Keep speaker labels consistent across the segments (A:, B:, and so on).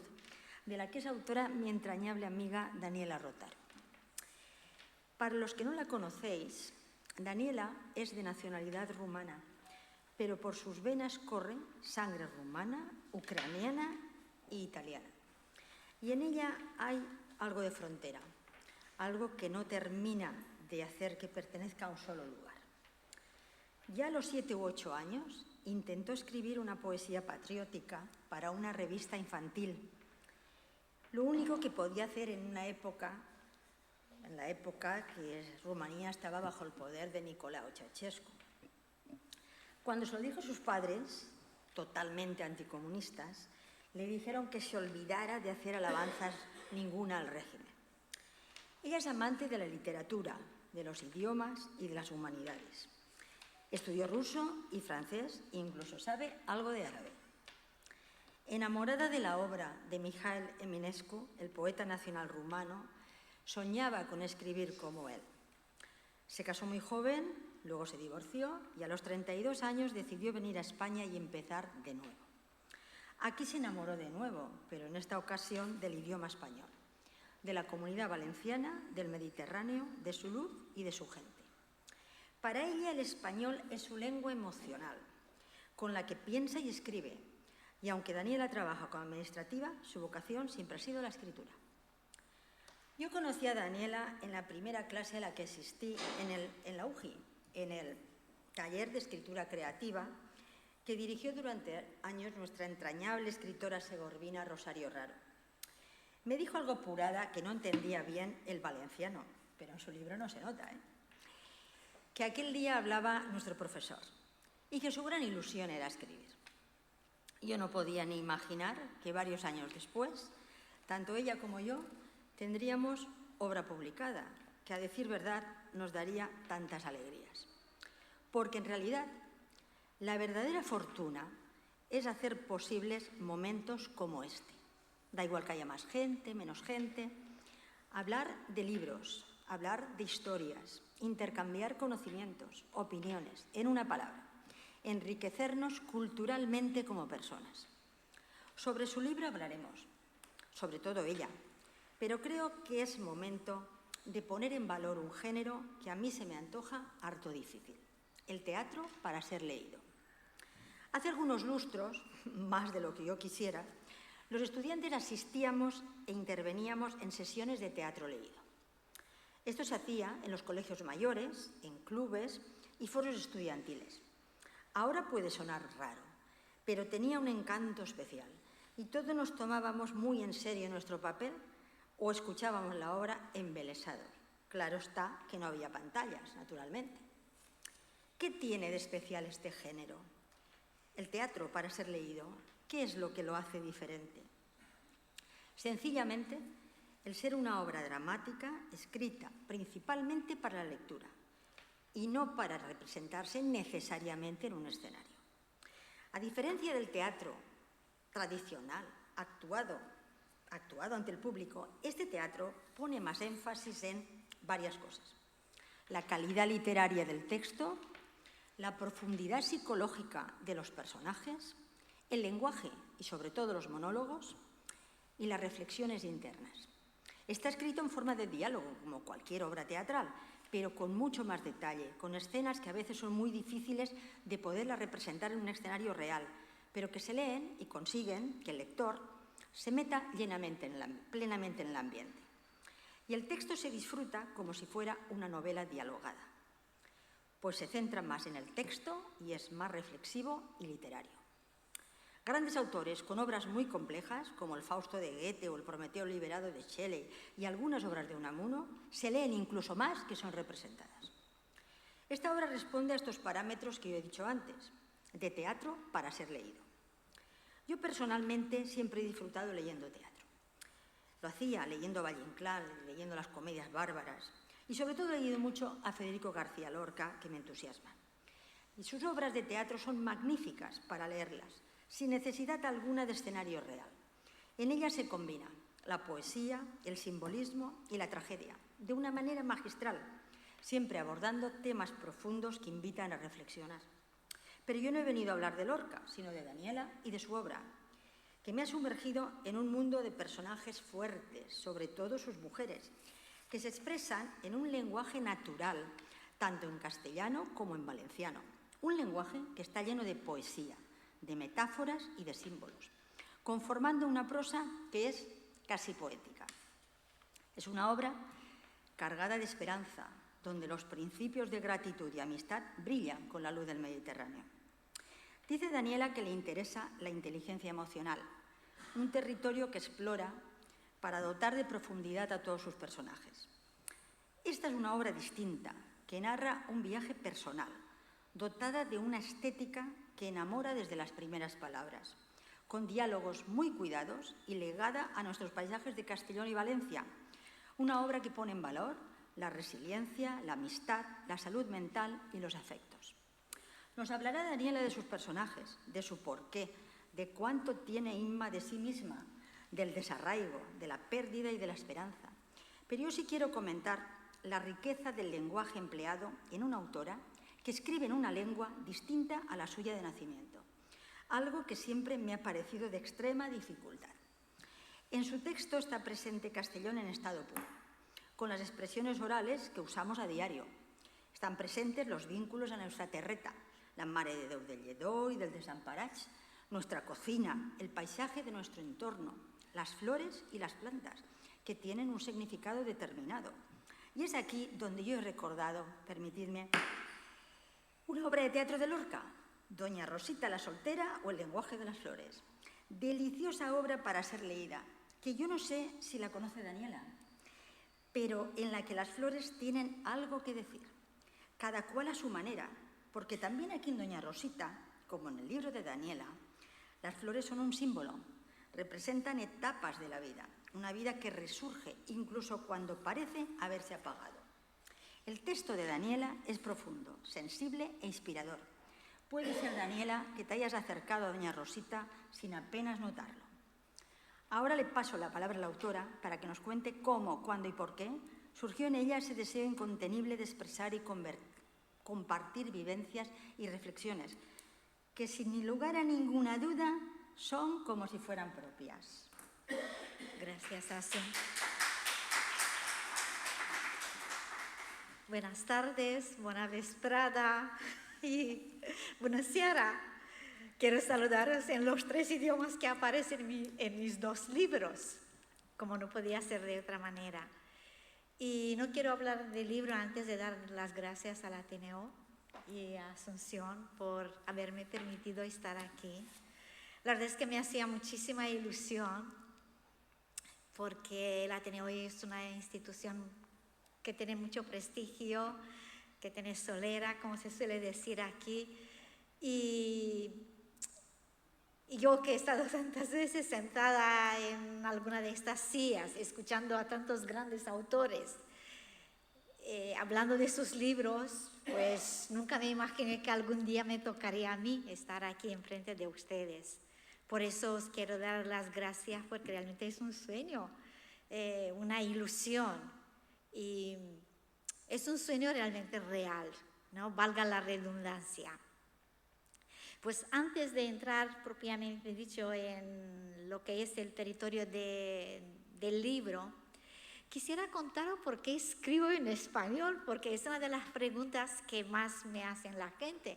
A: Andaluz, de la que es autora mi entrañable amiga Daniela Rotaro. Para los que no la conocéis, Daniela es de nacionalidad rumana, pero por sus venas corre sangre rumana, ucraniana e italiana. Y en ella hay algo de frontera, algo que no termina de hacer que pertenezca a un solo lugar. Ya a los 7 u 8 años intentó escribir una poesía patriótica para una revista infantil, lo único que podía hacer en la época que Rumanía estaba bajo el poder de Nicolae Ceausescu. Cuando se lo dijo a sus padres, totalmente anticomunistas, le dijeron que se olvidara de hacer alabanzas ninguna al régimen. Ella es amante de la literatura, de los idiomas y de las humanidades. Estudió ruso y francés e incluso sabe algo de árabe. Enamorada de la obra de Mihail Eminescu, el poeta nacional rumano, soñaba con escribir como él. Se casó muy joven, luego se divorció y a los 32 años decidió venir a España y empezar de nuevo. Aquí se enamoró de nuevo, pero en esta ocasión del idioma español, de la Comunidad Valenciana, del Mediterráneo, de su luz y de su gente. Para ella el español es su lengua emocional, con la que piensa y escribe, y aunque Daniela trabaja como administrativa, su vocación siempre ha sido la escritura. Yo conocí a Daniela en la primera clase a la que asistí en la UGI, en el taller de escritura creativa que dirigió durante años nuestra entrañable escritora segorbina Rosario Raro. Me dijo algo apurada que no entendía bien el valenciano, pero en su libro no se nota, que aquel día hablaba nuestro profesor y que su gran ilusión era escribir. Yo no podía ni imaginar que varios años después, tanto ella como yo tendríamos obra publicada, que a decir verdad nos daría tantas alegrías. Porque en realidad la verdadera fortuna es hacer posibles momentos como este. Da igual que haya más gente, menos gente. Hablar de libros, hablar de historias, intercambiar conocimientos, opiniones, en una palabra, enriquecernos culturalmente como personas. Sobre su libro hablaremos, sobre todo ella, pero creo que es momento de poner en valor un género que a mí se me antoja harto difícil, el teatro para ser leído. Hace algunos lustros, más de lo que yo quisiera, los estudiantes asistíamos e interveníamos en sesiones de teatro leído. Esto se hacía en los colegios mayores, en clubes y foros estudiantiles. Ahora puede sonar raro, pero tenía un encanto especial y todos nos tomábamos muy en serio nuestro papel o escuchábamos la obra embelesados. Claro está que no había pantallas, naturalmente. ¿Qué tiene de especial este género? El teatro para ser leído, ¿qué es lo que lo hace diferente? Sencillamente, el ser una obra dramática escrita principalmente para la lectura y no para representarse necesariamente en un escenario. A diferencia del teatro tradicional, actuado ante el público, este teatro pone más énfasis en varias cosas. La calidad literaria del texto, la profundidad psicológica de los personajes, el lenguaje y sobre todo los monólogos y las reflexiones internas. Está escrito en forma de diálogo, como cualquier obra teatral, pero con mucho más detalle, con escenas que a veces son muy difíciles de poderlas representar en un escenario real, pero que se leen y consiguen que el lector se meta plenamente en el ambiente. Y el texto se disfruta como si fuera una novela dialogada, pues se centra más en el texto y es más reflexivo y literario. Grandes autores con obras muy complejas, como el Fausto de Goethe o el Prometeo liberado de Shelley y algunas obras de Unamuno, se leen incluso más que son representadas. Esta obra responde a estos parámetros que yo he dicho antes, de teatro para ser leído. Yo personalmente siempre he disfrutado leyendo teatro. Lo hacía leyendo Valle Inclán, leyendo las comedias bárbaras y sobre todo he leído mucho a Federico García Lorca, que me entusiasma. Y sus obras de teatro son magníficas para leerlas, sin necesidad alguna de escenario real. En ellas se combina la poesía, el simbolismo y la tragedia, de una manera magistral, siempre abordando temas profundos que invitan a reflexionar. Pero yo no he venido a hablar de Lorca, sino de Daniela y de su obra. que me ha sumergido en un mundo de personajes fuertes, sobre todo sus mujeres, que se expresan en un lenguaje natural, tanto en castellano como en valenciano. Un lenguaje que está lleno de poesía, de metáforas y de símbolos, conformando una prosa que es casi poética. Es una obra cargada de esperanza, donde los principios de gratitud y amistad brillan con la luz del Mediterráneo. Dice Daniela que le interesa la inteligencia emocional, un territorio que explora para dotar de profundidad a todos sus personajes. Esta es una obra distinta, que narra un viaje personal, dotada de una estética que enamora desde las primeras palabras, con diálogos muy cuidados y legada a nuestros paisajes de Castellón y Valencia. Una obra que pone en valor la resiliencia, la amistad, la salud mental y los afectos. Nos hablará Daniela de sus personajes, de su porqué, de cuánto tiene Inma de sí misma, del desarraigo, de la pérdida y de la esperanza. Pero yo sí quiero comentar la riqueza del lenguaje empleado en una autora que escribe en una lengua distinta a la suya de nacimiento, algo que siempre me ha parecido de extrema dificultad. En su texto está presente Castellón en estado puro, con las expresiones orales que usamos a diario. Están presentes los vínculos a nuestra terreta, la Mare de Déu del Lledó y del Desamparats, nuestra cocina, el paisaje de nuestro entorno, las flores y las plantas, que tienen un significado determinado. Y es aquí donde yo he recordado, permitidme, una obra de teatro de Lorca, Doña Rosita la soltera o El lenguaje de las flores. Deliciosa obra para ser leída, que yo no sé si la conoce Daniela, pero en la que las flores tienen algo que decir, cada cual a su manera, porque también aquí en Doña Rosita, como en el libro de Daniela, las flores son un símbolo, representan etapas de la vida, una vida que resurge incluso cuando parece haberse apagado. El texto de Daniela es profundo, sensible e inspirador. Puede ser, Daniela, que te hayas acercado a Doña Rosita sin apenas notarlo. Ahora le paso la palabra a la autora para que nos cuente cómo, cuándo y por qué surgió en ella ese deseo incontenible de expresar y compartir vivencias y reflexiones que, sin lugar a ninguna duda, son como si fueran propias.
B: Gracias, Asun. Buenas tardes, buena vesprada y buonasera. Quiero saludaros en los 3 idiomas que aparecen en mis 2 libros, como no podía ser de otra manera. Y no quiero hablar del libro antes de dar las gracias al Ateneo y a Asunción por haberme permitido estar aquí. La verdad es que me hacía muchísima ilusión porque el Ateneo es una institución que tiene mucho prestigio, que tiene solera, como se suele decir aquí, y yo que he estado tantas veces sentada en alguna de estas sillas, escuchando a tantos grandes autores, hablando de sus libros, pues nunca me imaginé que algún día me tocaría a mí estar aquí enfrente de ustedes. Por eso os quiero dar las gracias, porque realmente es un sueño, una ilusión, y es un sueño realmente real, ¿no? Valga la redundancia. Pues antes de entrar propiamente dicho en lo que es el territorio del libro, quisiera contaros por qué escribo en español, porque es una de las preguntas que más me hacen la gente.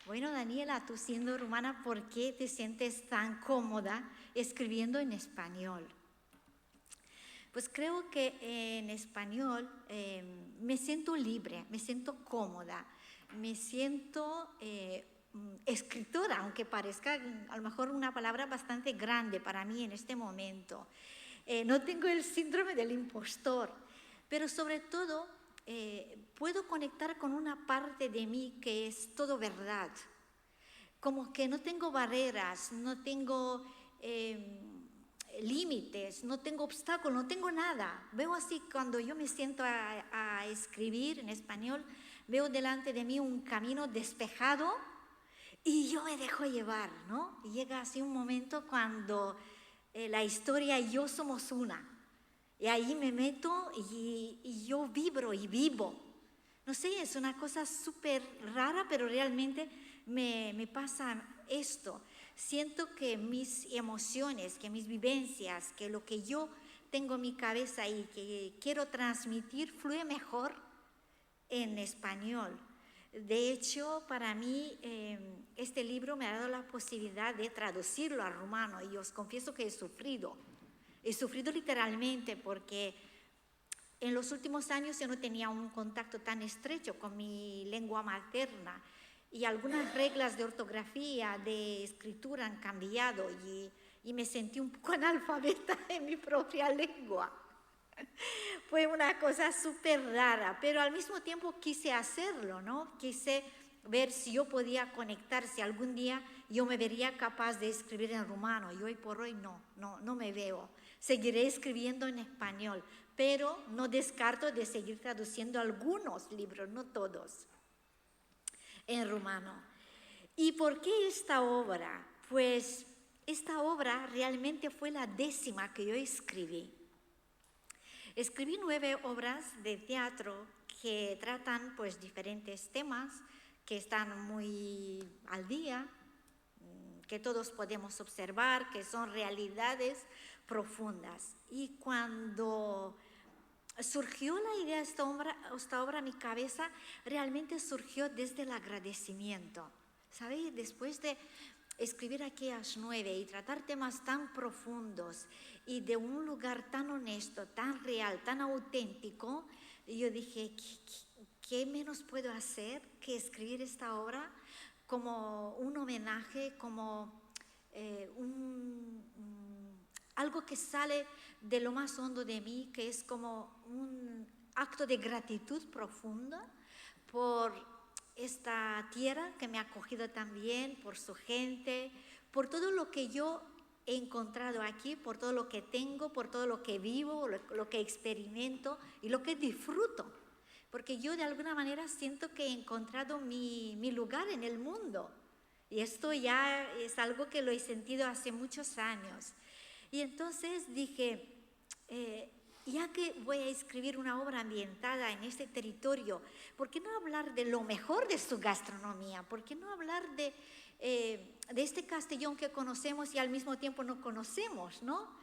B: Bueno, Daniela, tú siendo rumana, ¿por qué te sientes tan cómoda escribiendo en español? Pues creo que en español me siento libre, me siento cómoda, me siento escritora, aunque parezca a lo mejor una palabra bastante grande para mí en este momento. No tengo el síndrome del impostor, pero sobre todo puedo conectar con una parte de mí que es todo verdad. Como que no tengo barreras, no tengo límites, no tengo obstáculos, no tengo nada. Veo así cuando yo me siento a escribir en español, veo delante de mí un camino despejado y yo me dejo llevar, ¿no? Y llega así un momento cuando la historia y yo somos una. Y ahí me meto y yo vibro y vivo. No sé, es una cosa súper rara, pero realmente me pasa esto. siento que mis emociones, que mis vivencias, que lo que yo tengo en mi cabeza y que quiero transmitir fluye mejor en español. De hecho, para mí este libro me ha dado la posibilidad de traducirlo al rumano y os confieso que he sufrido literalmente porque en los últimos años yo no tenía un contacto tan estrecho con mi lengua materna y algunas reglas de ortografía, de escritura han cambiado y me sentí un poco analfabeta en mi propia lengua. Fue una cosa súper rara, pero al mismo tiempo quise hacerlo, ¿no? Quise ver si yo podía conectar, si algún día yo me vería capaz de escribir en rumano y hoy por hoy no me veo. Seguiré escribiendo en español, pero no descarto de seguir traduciendo algunos libros, no todos, en rumano. ¿Y por qué esta obra? Pues esta obra realmente fue la 10ª que yo escribí. Escribí 9 obras de teatro que tratan pues diferentes temas que están muy al día, que todos podemos observar, que son realidades profundas. Y cuando surgió la idea de esta obra en mi cabeza, realmente surgió desde el agradecimiento. ¿Sabéis? Después de escribir aquellas 9 y tratar temas tan profundos y de un lugar tan honesto, tan real, tan auténtico, yo dije, ¿qué menos puedo hacer que escribir esta obra como un homenaje, como algo que sale de lo más hondo de mí, que es como un acto de gratitud profunda por esta tierra que me ha acogido tan bien, por su gente, por todo lo que yo he encontrado aquí, por todo lo que tengo, por todo lo que vivo, lo que experimento y lo que disfruto. Porque yo de alguna manera siento que he encontrado mi lugar en el mundo. Y esto ya es algo que lo he sentido hace muchos años. Y entonces dije, ya que voy a escribir una obra ambientada en este territorio, ¿por qué no hablar de lo mejor de su gastronomía? ¿Por qué no hablar de este Castellón que conocemos y al mismo tiempo no conocemos, ¿no?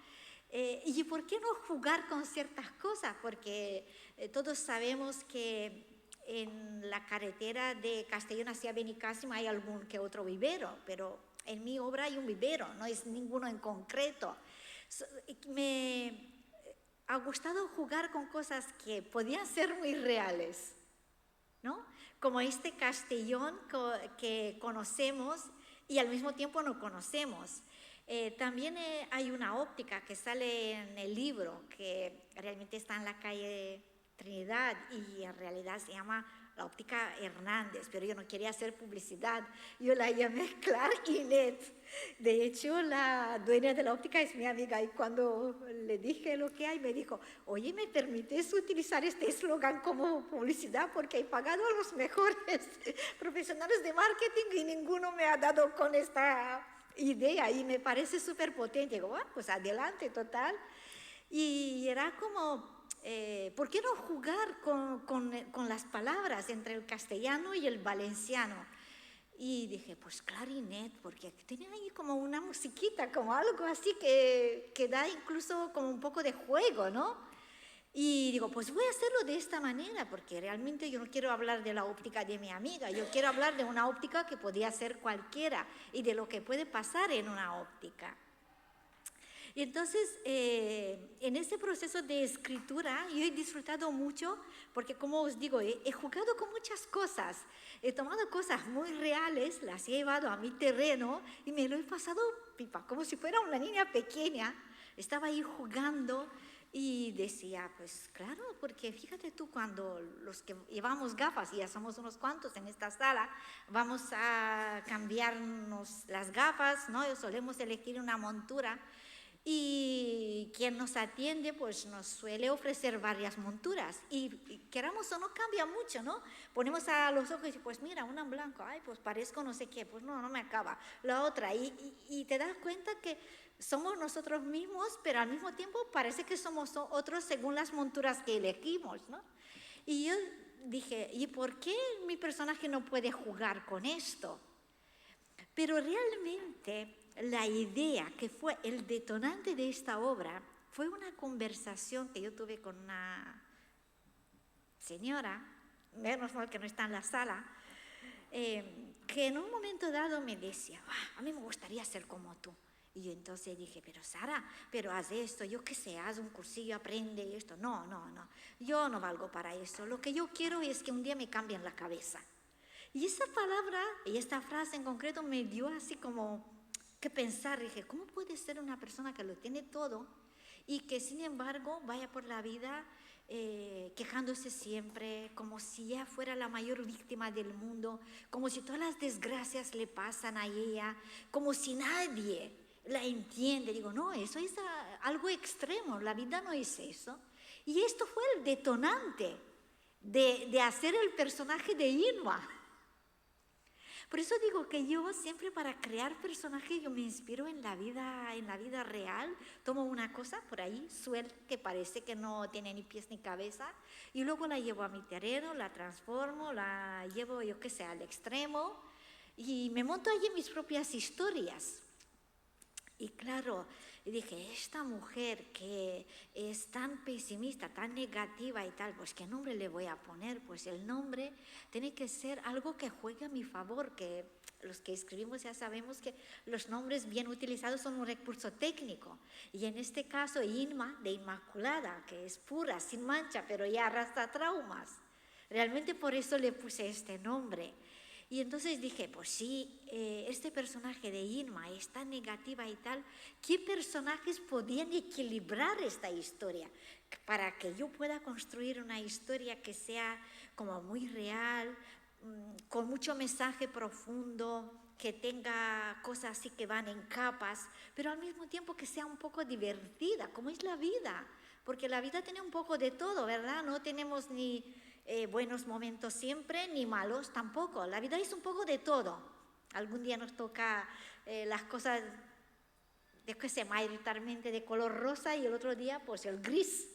B: ¿Y por qué no jugar con ciertas cosas? Porque todos sabemos que en la carretera de Castellón hacia Benicàssim hay algún que otro vivero, pero en mi obra hay un vivero, no es ninguno en concreto. Me ha gustado jugar con cosas que podían ser muy reales, ¿no? Como este Castellón que conocemos y al mismo tiempo no conocemos. También hay una óptica que sale en el libro, que realmente está en la calle Trinidad y en realidad se llama la óptica Hernández, pero yo no quería hacer publicidad, yo la llamé Clarinet. De hecho, la dueña de la óptica es mi amiga y cuando le dije lo que hay, me dijo, oye, ¿me permites utilizar este eslogan como publicidad? Porque he pagado a los mejores profesionales de marketing y ninguno me ha dado con esta idea y me parece súper potente. Digo, pues adelante, total. Y era como, ¿por qué no jugar con las palabras entre el castellano y el valenciano? Y dije, pues clarinet, porque tenía ahí como una musiquita, como algo así que da incluso como un poco de juego, ¿no? Y digo, pues voy a hacerlo de esta manera, porque realmente yo no quiero hablar de la óptica de mi amiga, yo quiero hablar de una óptica que podía ser cualquiera y de lo que puede pasar en una óptica. Y entonces, en ese proceso de escritura, yo he disfrutado mucho, porque como os digo, he jugado con muchas cosas, he tomado cosas muy reales, las he llevado a mi terreno y me lo he pasado pipa, como si fuera una niña pequeña. Estaba ahí jugando y decía, pues claro, porque fíjate tú, cuando los que llevamos gafas, y ya somos unos cuantos en esta sala, vamos a cambiarnos las gafas, ¿no? Solemos elegir una montura. Y quien nos atiende pues nos suele ofrecer varias monturas y queramos o no cambia mucho, ¿no? Ponemos a los ojos y pues mira, una en blanco, ay, pues parezco no sé qué, pues no me acaba. La otra, y te das cuenta que somos nosotros mismos, pero al mismo tiempo parece que somos otros según las monturas que elegimos, ¿no? Y yo dije, ¿y por qué mi personaje no puede jugar con esto? Pero realmente la idea que fue el detonante de esta obra fue una conversación que yo tuve con una señora, menos mal que no está en la sala, que en un momento dado me decía, a mí me gustaría ser como tú. Y yo entonces dije, pero Sara, pero haz esto, yo qué sé, haz un cursillo, aprende esto. No, yo no valgo para eso. Lo que yo quiero es que un día me cambien la cabeza. Y esa palabra y esta frase en concreto me dio así como que pensar. Dije, ¿cómo puede ser una persona que lo tiene todo y que sin embargo vaya por la vida quejándose siempre, como si ella fuera la mayor víctima del mundo, como si todas las desgracias le pasan a ella, como si nadie la entiende? Digo, no, eso es algo extremo, la vida no es eso. Y esto fue el detonante de hacer el personaje de Inma. Por eso digo que yo siempre para crear personajes yo me inspiro en la vida real. Tomo una cosa por ahí, suelta, que parece que no tiene ni pies ni cabeza, y luego la llevo a mi terreno, la transformo, la llevo, yo qué sé, al extremo, y me monto allí mis propias historias. Y claro, dije, esta mujer que es tan pesimista, tan negativa y tal, pues ¿qué nombre le voy a poner? Pues el nombre tiene que ser algo que juegue a mi favor, que los que escribimos ya sabemos que los nombres bien utilizados son un recurso técnico. Y en este caso, Inma, de Inmaculada, que es pura, sin mancha, pero ya arrastra traumas. Realmente por eso le puse este nombre. Y entonces dije, pues sí, este personaje de Inma es tan negativa y tal, ¿qué personajes podían equilibrar esta historia? Para que yo pueda construir una historia que sea como muy real, con mucho mensaje profundo, que tenga cosas así que van en capas, pero al mismo tiempo que sea un poco divertida, como es la vida. Porque la vida tiene un poco de todo, ¿verdad? No tenemos ni buenos momentos siempre, ni malos tampoco. La vida es un poco de todo. Algún día nos toca las cosas, que sé, mayoritariamente de color rosa, y el otro día pues el gris.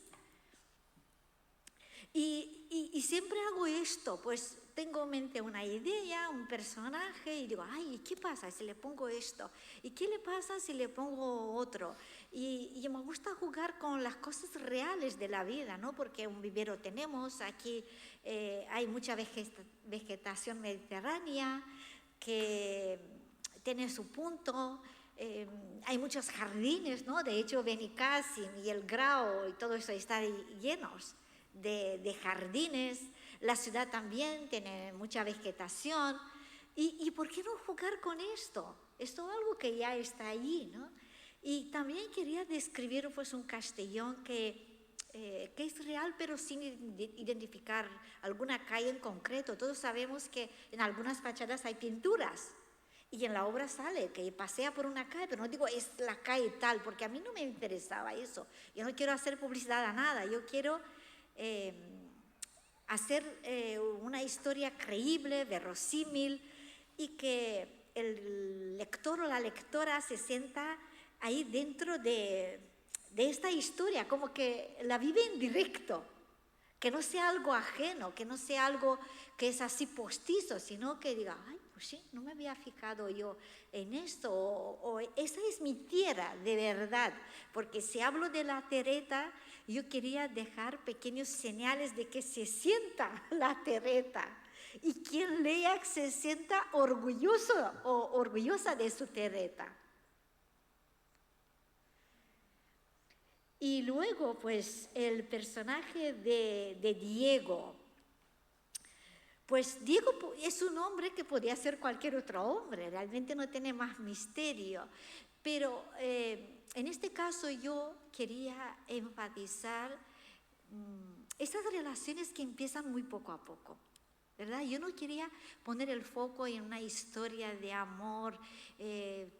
B: Y siempre hago esto, pues tengo en mente una idea, un personaje, y digo, ay, ¿qué pasa si le pongo esto? ¿Y qué le pasa si le pongo otro? Y me gusta jugar con las cosas reales de la vida, ¿no? Porque un vivero tenemos, aquí hay mucha vegetación mediterránea que tiene su punto. Hay muchos jardines, ¿no? De hecho, Benicàssim y el Grau y todo eso están llenos de jardines. La ciudad también tiene mucha vegetación. ¿Y por qué no jugar con esto? Esto es algo que ya está allí, ¿no? Y también quería describir pues un Castellón que es real, pero sin identificar alguna calle en concreto. Todos sabemos que en algunas fachadas hay pinturas, y en la obra sale que pasea por una calle, pero no digo es la calle tal, porque a mí no me interesaba eso. Yo no quiero hacer publicidad a nada, yo quiero hacer una historia creíble, verosímil, y que el lector o la lectora se sienta ahí dentro de esta historia, como que la vive en directo, que no sea algo ajeno, que no sea algo que es así postizo, sino que diga, ay, pues sí, no me había fijado yo en esto, o esa es mi tierra de verdad, porque si hablo de la terreta, yo quería dejar pequeños señales de que se sienta la terreta, y quien lea se sienta orgulloso o orgullosa de su terreta. Y luego, pues, el personaje de Diego. Pues Diego es un hombre que podía ser cualquier otro hombre, realmente no tiene más misterio. Pero en este caso yo quería enfatizar esas relaciones que empiezan muy poco a poco, ¿verdad? Yo no quería poner el foco en una historia de amor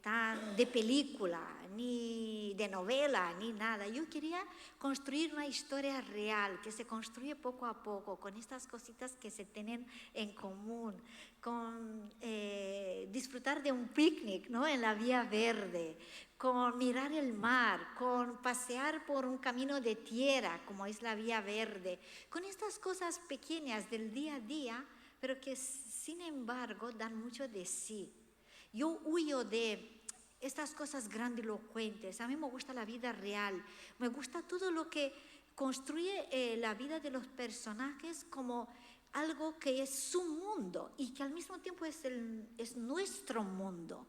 B: tan de película, ni de novela, ni nada. Yo quería construir una historia real, que se construye poco a poco, con estas cositas que se tienen en común, con disfrutar de un picnic, ¿no? En la Vía Verde, con mirar el mar, con pasear por un camino de tierra, como es la Vía Verde, con estas cosas pequeñas del día a día, pero que sin embargo dan mucho de sí. Yo huyo de estas cosas grandilocuentes. A mí me gusta la vida real, me gusta todo lo que construye la vida de los personajes como algo que es su mundo y que al mismo tiempo es nuestro mundo.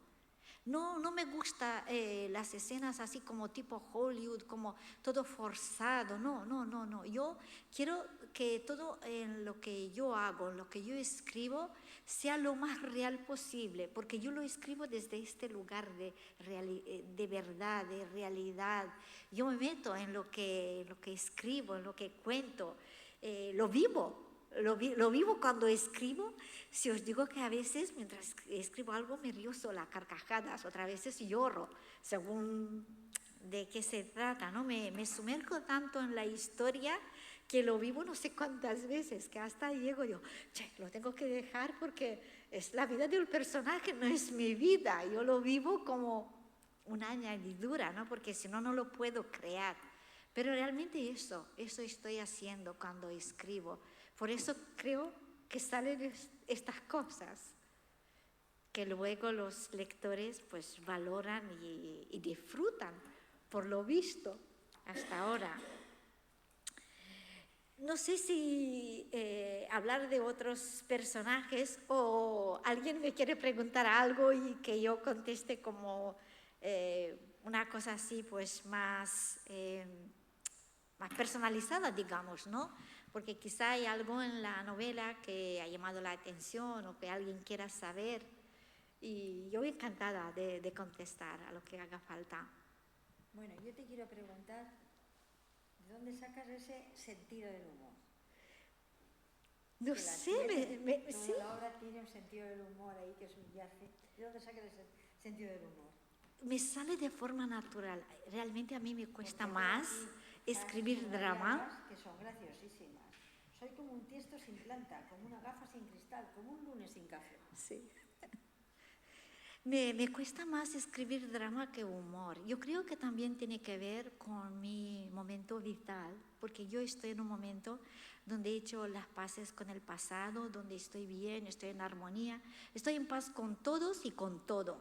B: No me gustan las escenas así como tipo Hollywood, como todo forzado. No. Yo quiero que todo en lo que yo hago, en lo que yo escribo, sea lo más real posible, porque yo lo escribo desde este lugar de verdad, de realidad. Yo me meto en lo que escribo, en lo que cuento, lo vivo. Lo vivo cuando escribo. Si os digo que a veces mientras escribo algo me río sola, carcajadas, otras veces lloro, según de qué se trata, ¿no? Me sumerjo tanto en la historia que lo vivo no sé cuántas veces, que hasta llego yo, lo tengo que dejar porque es la vida del personaje, no es mi vida. Yo lo vivo como una añadidura, ¿no? Porque si no, no lo puedo crear. Pero realmente eso estoy haciendo cuando escribo. Por eso creo que salen estas cosas que luego los lectores pues valoran y disfrutan, por lo visto hasta ahora. No sé si hablar de otros personajes o alguien me quiere preguntar algo y que yo conteste como una cosa así pues más personalizada, digamos, ¿no? Porque quizá hay algo en la novela que ha llamado la atención o que alguien quiera saber y yo encantada de contestar a lo que haga falta.
A: Bueno, yo te quiero preguntar, ¿de dónde sacas ese sentido del humor?
B: No sé,
A: toda la obra tiene un sentido del humor ahí que subyace. ¿De dónde sacas ese sentido del humor?
B: Me sale de forma natural. Realmente a mí me cuesta más escribir drama.
A: Que son graciosísimas. Soy como un tiesto sin planta, como una gafa sin cristal, como un lunes sin café.
B: Sí. Me cuesta más escribir drama que humor. Yo creo que también tiene que ver con mi momento vital, porque yo estoy en un momento donde he hecho las paces con el pasado, donde estoy bien, estoy en armonía, estoy en paz con todos y con todo.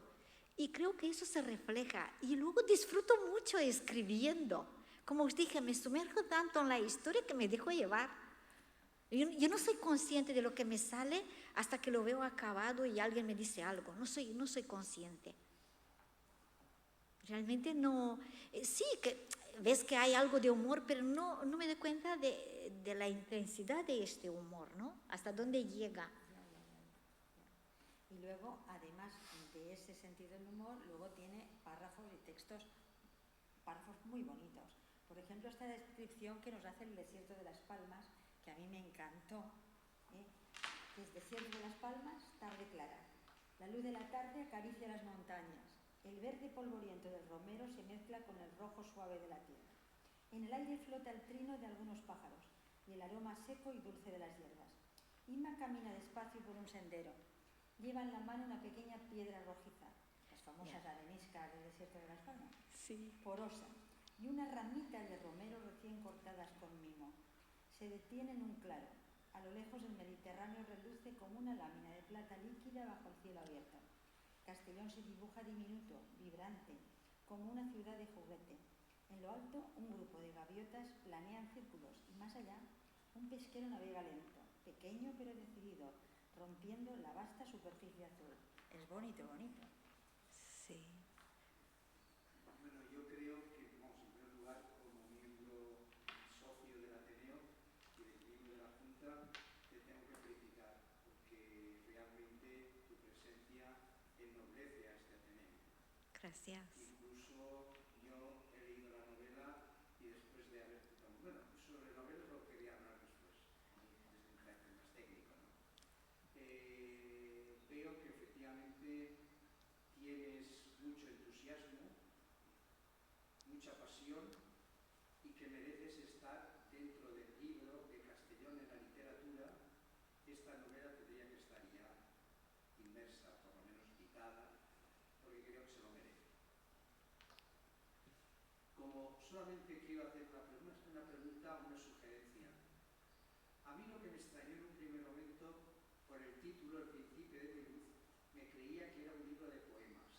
B: Y creo que eso se refleja. Y luego disfruto mucho escribiendo. Como os dije, me sumerjo tanto en la historia que me dejo llevar. Yo no soy consciente de lo que me sale hasta que lo veo acabado y alguien me dice algo. No soy consciente. Realmente no. Sí, que ves que hay algo de humor, pero no me doy cuenta de la intensidad de este humor, ¿no? Hasta dónde llega.
A: Y luego, además de ese sentido del humor, luego tiene párrafos y textos, párrafos muy bonitos. Por ejemplo, esta descripción que nos hace el desierto de Las Palmas, que a mí me encantó, que es desierto de Las Palmas, tarde clara. La luz de la tarde acaricia las montañas. El verde polvoriento del romero se mezcla con el rojo suave de la tierra. En el aire flota el trino de algunos pájaros y el aroma seco y dulce de las hierbas. Inma camina despacio por un sendero. Lleva en la mano una pequeña piedra rojiza, las famosas areniscas del desierto de Las Palmas,
B: sí,
A: porosa, y una ramita de romero recién cortadas con mimo. Se detiene en un claro. A lo lejos el Mediterráneo reluce como una lámina de plata líquida bajo el cielo abierto. Castellón se dibuja diminuto, vibrante, como una ciudad de juguete. En lo alto, un grupo de gaviotas planean círculos y más allá, un pesquero navega lento, pequeño pero decidido, rompiendo la vasta superficie azul. Es bonito, bonito.
B: Sí.
C: Bueno, yo creo que, en primer lugar, como miembro socio del Ateneo y del miembro de la Junta, te tengo que felicitar, porque realmente tu presencia ennoblece a este Ateneo.
B: Gracias.
C: Incluso yo he leído la novela y después de haber... Bueno, sobre novelas lo quería hablar después, desde un carácter más técnico, ¿no? Veo que efectivamente tienes mucho entusiasmo, mucha pasión y que mereces estar dentro del libro de Castellón en la literatura. Esta novela tendría que estar ya inmersa, por lo menos citada, porque creo que se lo merece. Como solamente quiero hacer una pregunta, una sugerencia. A mí lo que me extrañó en un primer momento, por el título, El Príncipe de Toulouse, me creía que era un libro de poemas.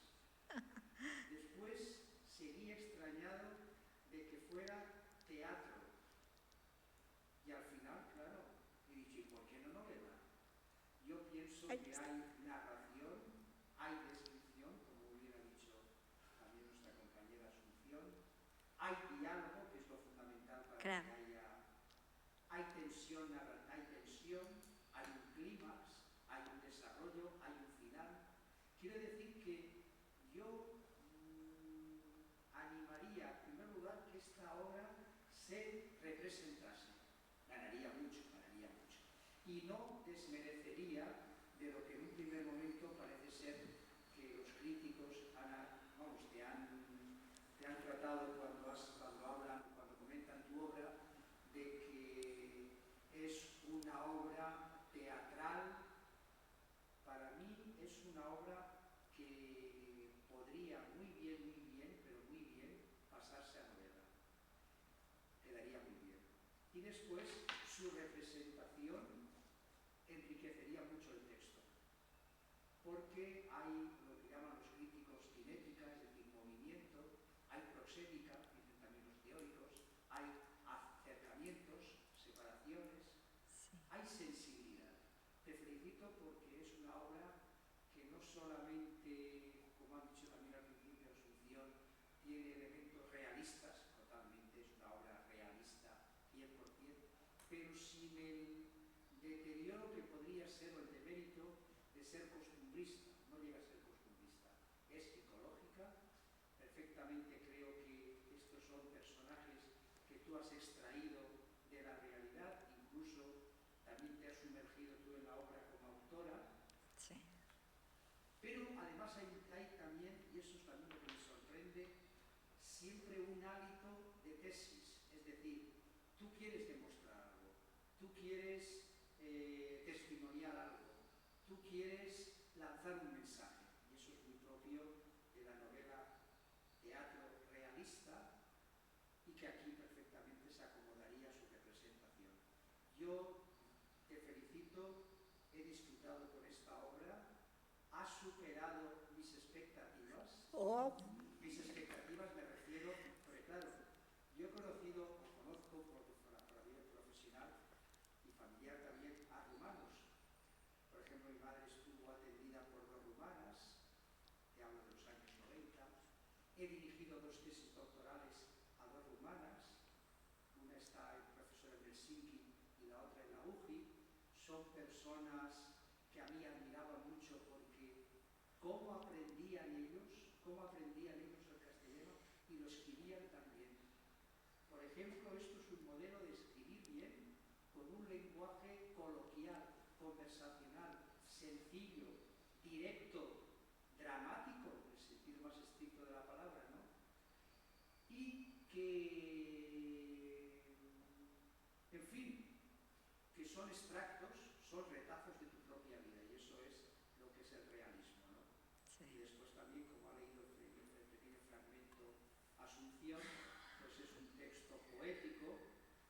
C: que hay narración, hay descripción, como muy bien ha dicho también nuestra compañera Asunción, hay diálogo, que es lo fundamental para
B: Claro.
C: que haya, hay tensión, hay tensión, hay un clímax, hay un desarrollo, hay un final. Quiero decir que yo animaría, en primer lugar, que esta obra se representase. Ganaría mucho. Y no desmerecería de lo que en un primer momento parece ser que los críticos te han tratado cuando comentan tu obra, de que es una obra teatral. Para mí es una obra que podría muy bien, pasarse a novela. Quedaría muy bien. Y después su representación enriquecería mucho el texto, porque hay lo que llaman los críticos cinética, es decir, movimiento, hay prosémica, dicen también los teóricos, hay acercamientos, separaciones, hay sensibilidad. Te felicito porque es una obra que no solamente, como han dicho también al principio Asunción, tiene elementos realistas, totalmente, es una obra realista 100%, pero sin el deterioro que podría ser, o el demérito de ser costumbrista. No llega a ser costumbrista, es psicológica. Perfectamente creo que estos son personajes que tú has extraído de la realidad, incluso también te has sumergido tú en la obra como autora.
B: Sí.
C: Pero además hay también, y eso es también lo que me sorprende, siempre un hálito de tesis. Es decir, tú quieres demostrar algo, tú quieres testimoniar algo, tú quieres lanzar un mensaje. Y eso es muy propio de la novela teatro realista y que aquí perfectamente se acomodaría a su representación. Yo te felicito, he disfrutado con esta obra, ha superado mis expectativas.
B: Oh.
C: Mis expectativas me refiero, porque claro, yo he conocido, o conozco por la vida profesional y familiar también, a rumanos. Por ejemplo, mi madre estuvo atendida por 2 rumanas, te hablo de los años 90. He dirigido 2 tesis doctorales a 2 rumanas, una está el profesor en Helsinki y la otra en la UJI. Son personas que a mí admiraba mucho porque cómo aprendían ellos el castellano y lo escribían también. Por ejemplo, esto es un modelo de escribir bien con un lenguaje coloquial, conversacional, sencillo, directo, dramático, en el sentido más estricto de la palabra, ¿no? Y que, en fin, que son extractos, son retazos de tu propia vida, y eso es lo que es el realismo, ¿no?
B: Sí.
C: Y después también, como ha leído el pequeño fragmento Asunción, pues es un texto poético,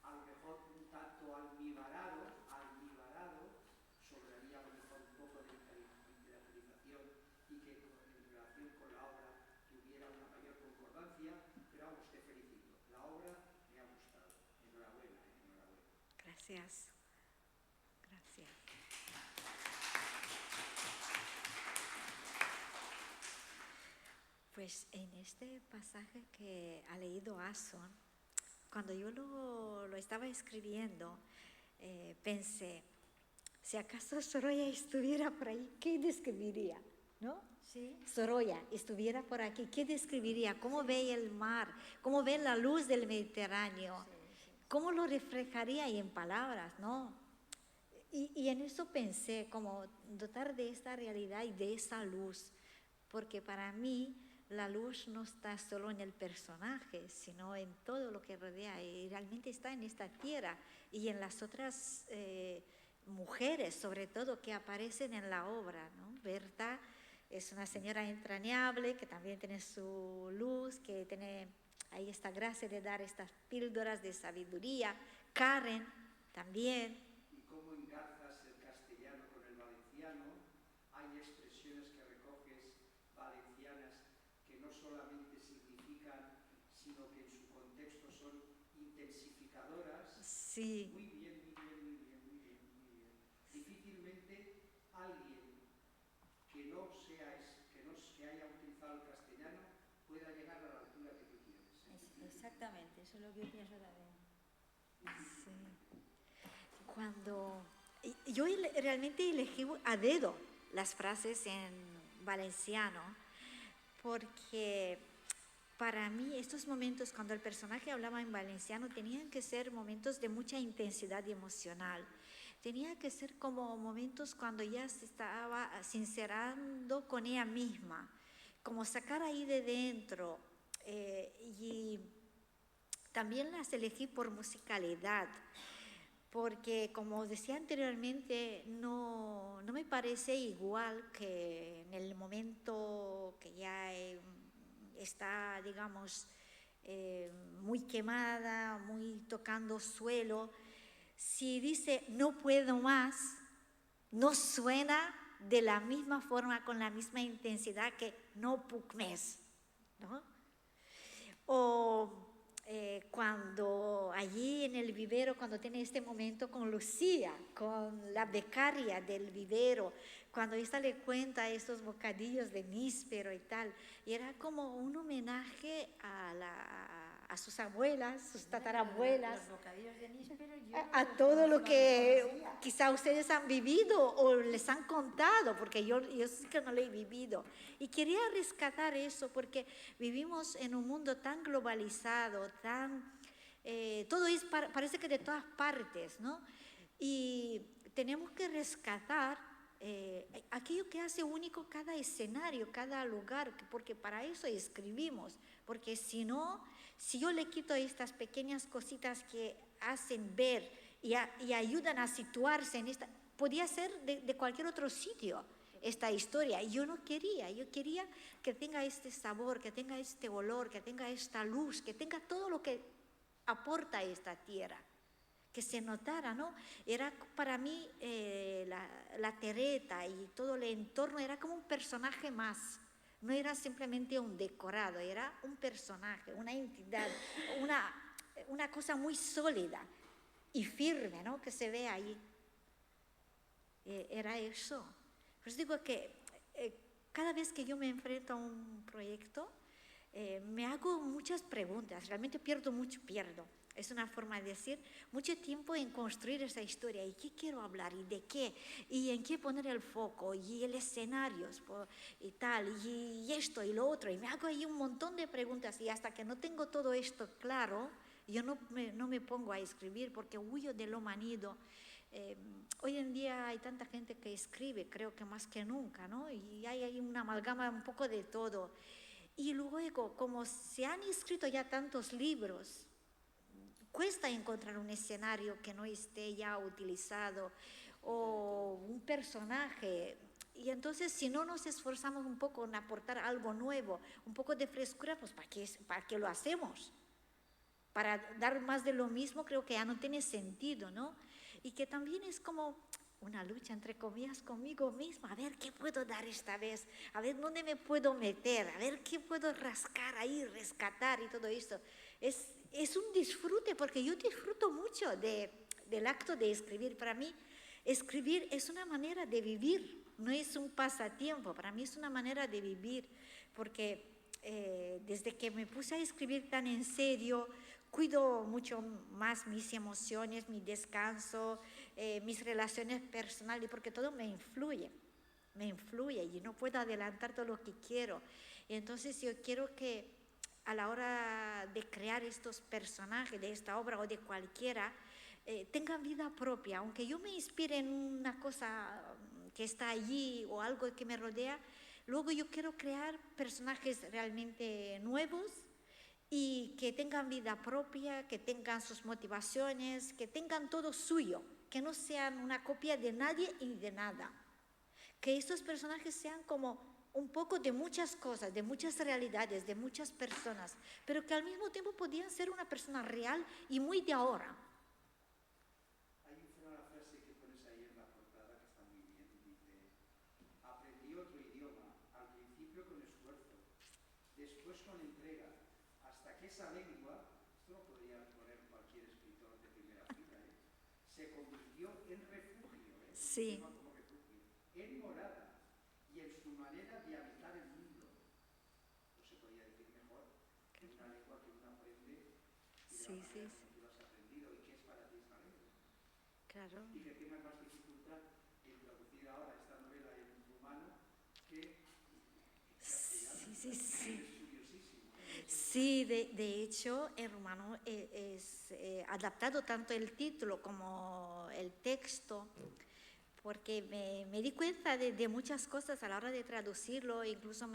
C: a lo mejor un tanto almibarado, sobraría a lo mejor un poco de literarización y que en relación con la obra tuviera una mayor concordancia, pero vamos, te felicito. La obra me ha gustado. Enhorabuena.
B: Gracias. Gracias. Pues en este pasaje que ha leído Asun, cuando yo lo estaba escribiendo, pensé, si acaso Sorolla estuviera por ahí, ¿qué describiría? ¿No?
A: Sí.
B: Sorolla estuviera por aquí, ¿qué describiría? ¿Cómo ve el mar? ¿Cómo ve la luz del Mediterráneo?
A: Sí.
B: ¿Cómo lo reflejaría? Y en palabras, ¿no? Y en eso pensé, como dotar de esta realidad y de esa luz, porque para mí la luz no está solo en el personaje, sino en todo lo que rodea, y realmente está en esta tierra y en las otras mujeres, sobre todo, que aparecen en la obra, ¿no? Berta es una señora entrañable que también tiene su luz, que tiene ahí esta gracia de dar estas píldoras de sabiduría. Karen también.
C: Y cómo engarzas el castellano con el valenciano. Hay expresiones que recoges valencianas que no solamente significan, sino que en su contexto son intensificadoras.
B: Sí.
C: Muy bien. Difícilmente alguien
A: Exactamente, eso es lo que yo pienso también.
B: Sí. Yo realmente elegí a dedo las frases en valenciano, porque para mí estos momentos cuando el personaje hablaba en valenciano tenían que ser momentos de mucha intensidad emocional. Tenía que ser como momentos cuando ella se estaba sincerando con ella misma, como sacar ahí de dentro. Y también las elegí por musicalidad, porque como decía anteriormente, no me parece igual que en el momento que ya está, digamos, muy quemada, muy tocando suelo. Si dice no puedo más, no suena de la misma forma, con la misma intensidad que no puc més, ¿no? O cuando allí en el vivero, cuando tiene este momento con Lucía, con la becaria del vivero, cuando esta le cuenta estos bocadillos de níspero y tal, y era como un homenaje a sus abuelas, sus tatarabuelas,
A: Los bocadillos de níspero,
B: a todo lo que quizá ustedes han vivido o les han contado, porque yo sí que no lo he vivido. Y quería rescatar eso porque vivimos en un mundo tan globalizado, todo parece que de todas partes, ¿no? Y tenemos que rescatar aquello que hace único cada escenario, cada lugar, porque para eso escribimos, porque si no, si yo le quito estas pequeñas cositas que hacen ver y ayudan a situarse en esta, podía ser de cualquier otro sitio esta historia, y yo no quería, yo quería que tenga este sabor, que tenga este olor, que tenga esta luz, que tenga todo lo que aporta esta tierra, que se notara, ¿no? Era para mí la terreta y todo el entorno era como un personaje más. No era simplemente un decorado, era un personaje, una entidad, una cosa muy sólida y firme, ¿no? Que se ve ahí. Era eso. Pues digo que cada vez que yo me enfrento a un proyecto, me hago muchas preguntas, realmente pierdo. Es una forma de decir, mucho tiempo en construir esa historia, y qué quiero hablar, y de qué, y en qué poner el foco, y el escenario, y tal, y esto y lo otro, y me hago ahí un montón de preguntas, y hasta que no tengo todo esto claro, yo no me pongo a escribir porque huyo de lo manido. Hoy en día hay tanta gente que escribe, creo que más que nunca, ¿no? Y hay una amalgama un poco de todo. Y luego, como se han escrito ya tantos libros, cuesta encontrar un escenario que no esté ya utilizado o un personaje. Y entonces, si no nos esforzamos un poco en aportar algo nuevo, un poco de frescura, pues ¿para qué lo hacemos? Para dar más de lo mismo, creo que ya no tiene sentido, ¿no? Y que también es como una lucha, entre comillas, conmigo misma, a ver qué puedo dar esta vez, a ver dónde me puedo meter, a ver qué puedo rascar ahí, rescatar y todo esto. Es un disfrute, porque yo disfruto mucho del acto de escribir. Para mí, escribir es una manera de vivir, no es un pasatiempo, para mí es una manera de vivir, porque desde que me puse a escribir tan en serio, cuido mucho más mis emociones, mi descanso, mis relaciones personales, porque todo me influye y no puedo adelantar todo lo que quiero. Y entonces yo quiero que a la hora de crear estos personajes de esta obra o de cualquiera, tengan vida propia, aunque yo me inspire en una cosa que está allí o algo que me rodea, luego yo quiero crear personajes realmente nuevos y que tengan vida propia, que tengan sus motivaciones, que tengan todo suyo, que no sean una copia de nadie y de nada. Que estos personajes sean como un poco de muchas cosas, de muchas realidades, de muchas personas, pero que al mismo tiempo podían ser una persona real y muy de ahora.
C: Hay una frase que pones ahí en la portada que está muy bien, dice: aprendí otro idioma, al principio con esfuerzo, después con entrega, hasta que esa lengua, esto lo podría poner cualquier escritor de primera fila, se convirtió en refugio,
B: Sí.
C: como refugio, en morada y en su manera de habitar el mundo. No se podía decir mejor, en una lengua que uno aprende
B: Sí, sí,
C: manera como tú lo has aprendido y qué es para ti saber.
B: claro.
C: Y que tengas más dificultad en traducir ahora esta novela en rumano que en castellano.
B: Sí, sí, sí.
C: Es curiosísimo.
B: Sí, de hecho, en rumano es adaptado tanto el título como el texto, porque me di cuenta de muchas cosas a la hora de traducirlo, incluso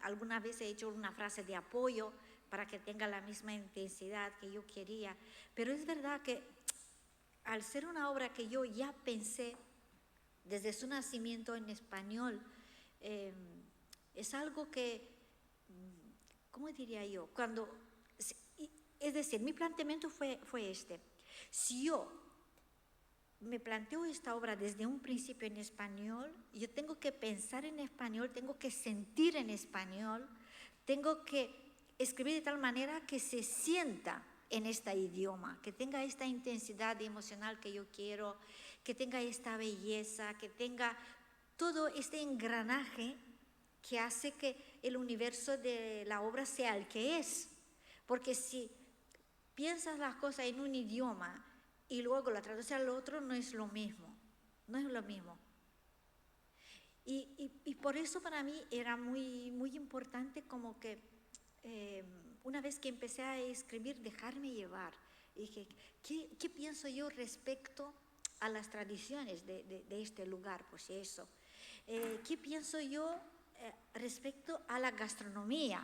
B: alguna vez he hecho una frase de apoyo para que tenga la misma intensidad que yo quería, pero es verdad que al ser una obra que yo ya pensé desde su nacimiento en español, es algo que, ¿cómo diría yo? Es decir, mi planteamiento fue este. Si yo me planteo esta obra desde un principio en español, yo tengo que pensar en español, tengo que sentir en español, tengo que escribir de tal manera que se sienta en este idioma, que tenga esta intensidad emocional que yo quiero, que tenga esta belleza, que tenga todo este engranaje que hace que el universo de la obra sea el que es. Porque si piensas las cosas en un idioma y luego la traduces al otro, no es lo mismo, no es lo mismo. Y por eso para mí era muy, muy importante como que una vez que empecé a escribir, dejarme llevar. Y dije, ¿qué pienso yo respecto a las tradiciones de este lugar? Pues eso. ¿Qué pienso yo respecto a la gastronomía?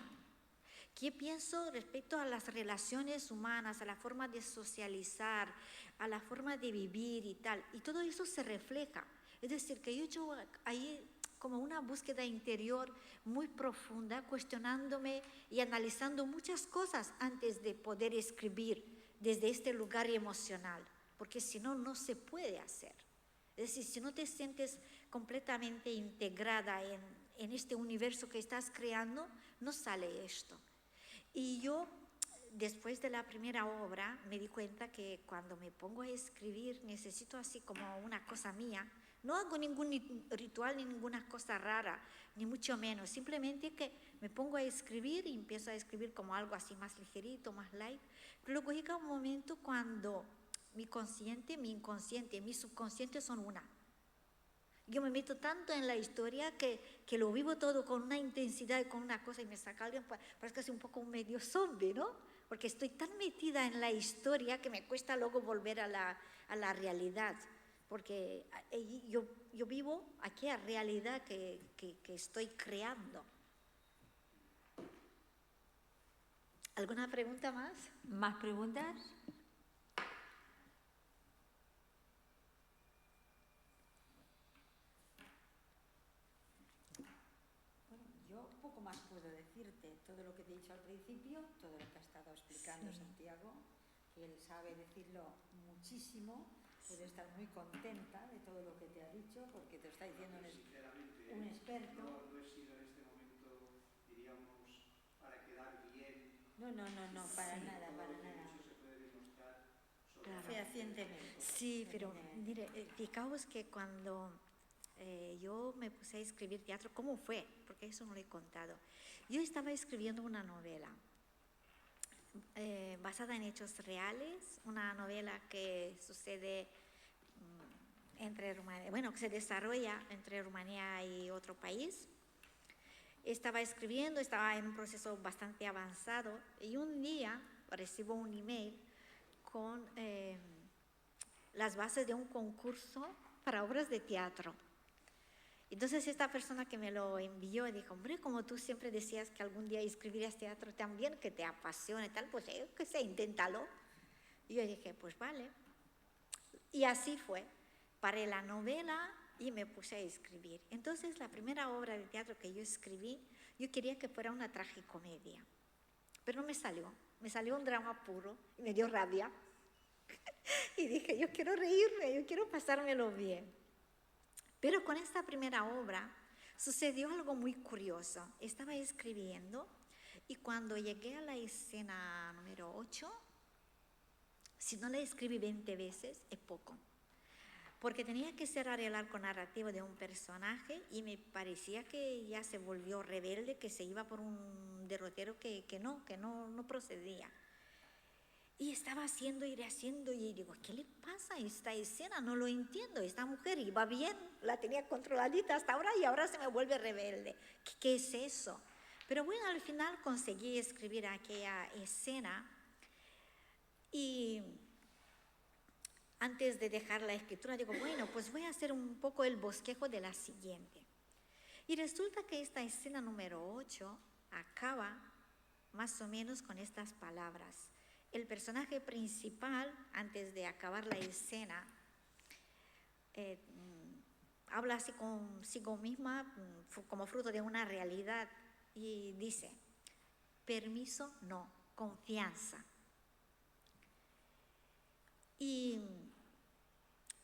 B: ¿Qué pienso respecto a las relaciones humanas, a la forma de socializar, a la forma de vivir y tal? Y todo eso se refleja. Es decir, que yo he hecho ahí como una búsqueda interior muy profunda, cuestionándome y analizando muchas cosas antes de poder escribir desde este lugar emocional, porque si no, no se puede hacer. Es decir, si no te sientes completamente integrada en este universo que estás creando, no sale esto. Y yo, después de la primera obra, me di cuenta que cuando me pongo a escribir necesito así como una cosa mía. No hago ningún ritual ni ninguna cosa rara, ni mucho menos. Simplemente que me pongo a escribir y empiezo a escribir como algo así más ligerito, más light. Pero luego llega un momento cuando mi consciente, mi inconsciente y mi subconsciente son una. Yo me meto tanto en la historia que lo vivo todo con una intensidad y con una cosa y me saca alguien, parece casi un poco un medio zombie, ¿no? Porque estoy tan metida en la historia que me cuesta luego volver a la realidad. Porque yo vivo aquella realidad que estoy creando. ¿Alguna pregunta más?
A: ¿Más preguntas? Bueno, yo poco más puedo decirte. Todo lo que te he dicho al principio, todo lo que ha estado explicando
B: Sí.
A: Santiago, que él sabe decirlo muchísimo, puede estar muy contenta de todo lo que te ha dicho, porque te lo está diciendo un experto.
C: No he sido en este momento, diríamos, para quedar bien.
A: No, para nada, para nada.
C: Eso se puede demostrar
B: Claro.
A: Fehacientemente.
B: Sí, pero mire, fijaos que cuando yo me puse a escribir teatro, ¿cómo fue? Porque eso no lo he contado. Yo estaba escribiendo una novela basada en hechos reales, una novela que sucede entre Rumanía, bueno, que se desarrolla entre Rumanía y otro país. Estaba escribiendo, estaba en un proceso bastante avanzado y un día recibo un email con las bases de un concurso para obras de teatro. Entonces esta persona que me lo envió dijo, hombre, como tú siempre decías que algún día escribirías teatro también, que te apasiona y tal, pues que sé, inténtalo. Y yo dije, pues vale. Y así fue. Paré la novela y me puse a escribir. Entonces la primera obra de teatro que yo escribí, yo quería que fuera una tragicomedia. Pero no me salió un drama puro y me dio rabia. Y dije, yo quiero reírme, yo quiero pasármelo bien. Pero con esta primera obra sucedió algo muy curioso. Estaba escribiendo y cuando llegué a la escena número 8, si no la escribí 20 veces, es poco. Porque tenía que cerrar el arco narrativo de un personaje y me parecía que ya se volvió rebelde, que se iba por un derrotero que no procedía. Y estaba haciendo y digo, ¿qué le pasa a esta escena? No lo entiendo. Esta mujer iba bien, la tenía controladita hasta ahora y ahora se me vuelve rebelde. ¿Qué es eso? Pero bueno, al final conseguí escribir aquella escena y antes de dejar la escritura digo, bueno, pues voy a hacer un poco el bosquejo de la siguiente. Y resulta que esta escena número 8 acaba más o menos con estas palabras. El personaje principal, antes de acabar la escena, habla así consigo misma como fruto de una realidad y dice, permiso no, confianza. Y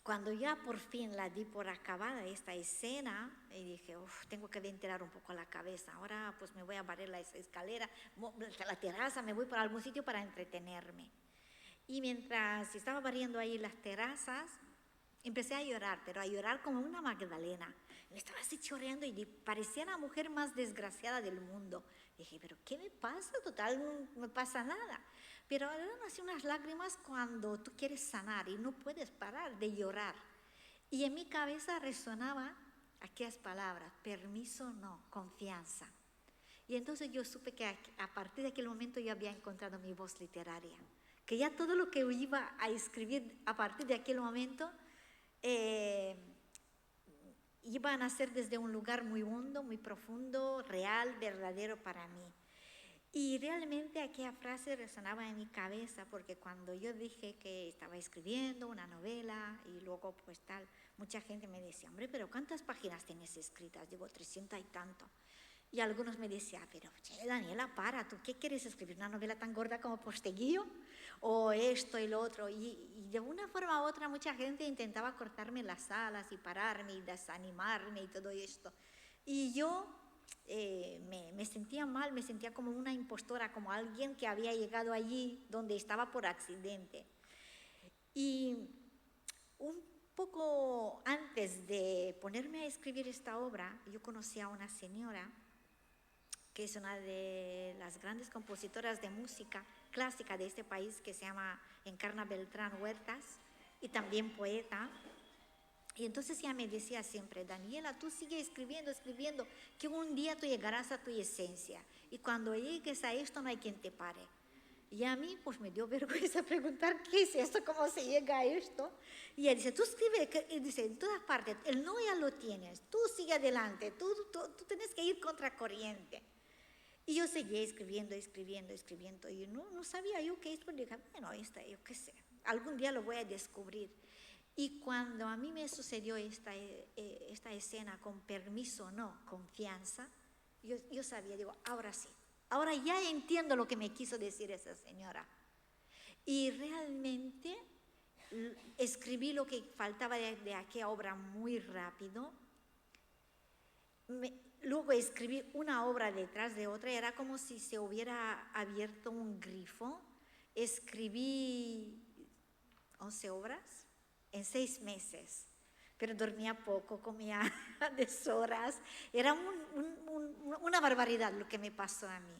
B: cuando ya por fin la di por acabada esta escena, y dije, tengo que ventilar un poco la cabeza, ahora pues me voy a barrer la escalera, la terraza, me voy por algún sitio para entretenerme. Y mientras estaba barriendo ahí las terrazas, empecé a llorar, pero a llorar como una Magdalena. Me estaba así chorreando y parecía la mujer más desgraciada del mundo. Dije, pero ¿qué me pasa? Total, no me pasa nada. Pero eran así unas lágrimas cuando tú quieres sanar y no puedes parar de llorar. Y en mi cabeza resonaba aquellas palabras, permiso no, confianza. Y entonces yo supe que a partir de aquel momento yo había encontrado mi voz literaria. Que ya todo lo que iba a escribir a partir de aquel momento iban a ser desde un lugar muy hondo, muy profundo, real, verdadero para mí. Y realmente aquella frase resonaba en mi cabeza porque cuando yo dije que estaba escribiendo una novela y luego pues tal, mucha gente me decía, hombre, pero ¿cuántas páginas tienes escritas? Digo, 300 y tanto. Y algunos me decían, pero che, Daniela, para, ¿tú qué quieres escribir? ¿Una novela tan gorda como Posteguillo? ¿O esto y lo otro? Y de una forma u otra mucha gente intentaba cortarme las alas y pararme y desanimarme y todo esto. Y yo me sentía mal, me sentía como una impostora, como alguien que había llegado allí donde estaba por accidente. Y un poco antes de ponerme a escribir esta obra, yo conocí a una señora que es una de las grandes compositoras de música clásica de este país, que se llama Encarna Beltrán Huertas, y también poeta. Y entonces ella me decía siempre, Daniela, tú sigue escribiendo, que un día tú llegarás a tu esencia, y cuando llegues a esto no hay quien te pare. Y a mí pues me dio vergüenza preguntar, ¿qué es esto? ¿Cómo se llega a esto? Y ella dice, tú escribe, y dice, en todas partes, el no ya lo tienes, tú sigue adelante, tú tienes que ir contracorriente. Y yo seguía escribiendo, y no sabía yo qué es, pero dije, bueno, yo qué sé, algún día lo voy a descubrir. Y cuando a mí me sucedió esta escena con permiso, no, confianza, yo sabía, digo, ahora sí, ahora ya entiendo lo que me quiso decir esa señora. Y realmente escribí lo que faltaba de aquella obra muy rápido. Luego escribí una obra detrás de otra, era como si se hubiera abierto un grifo. Escribí 11 obras en 6 meses, pero dormía poco, comía a deshoras. Era una barbaridad lo que me pasó a mí.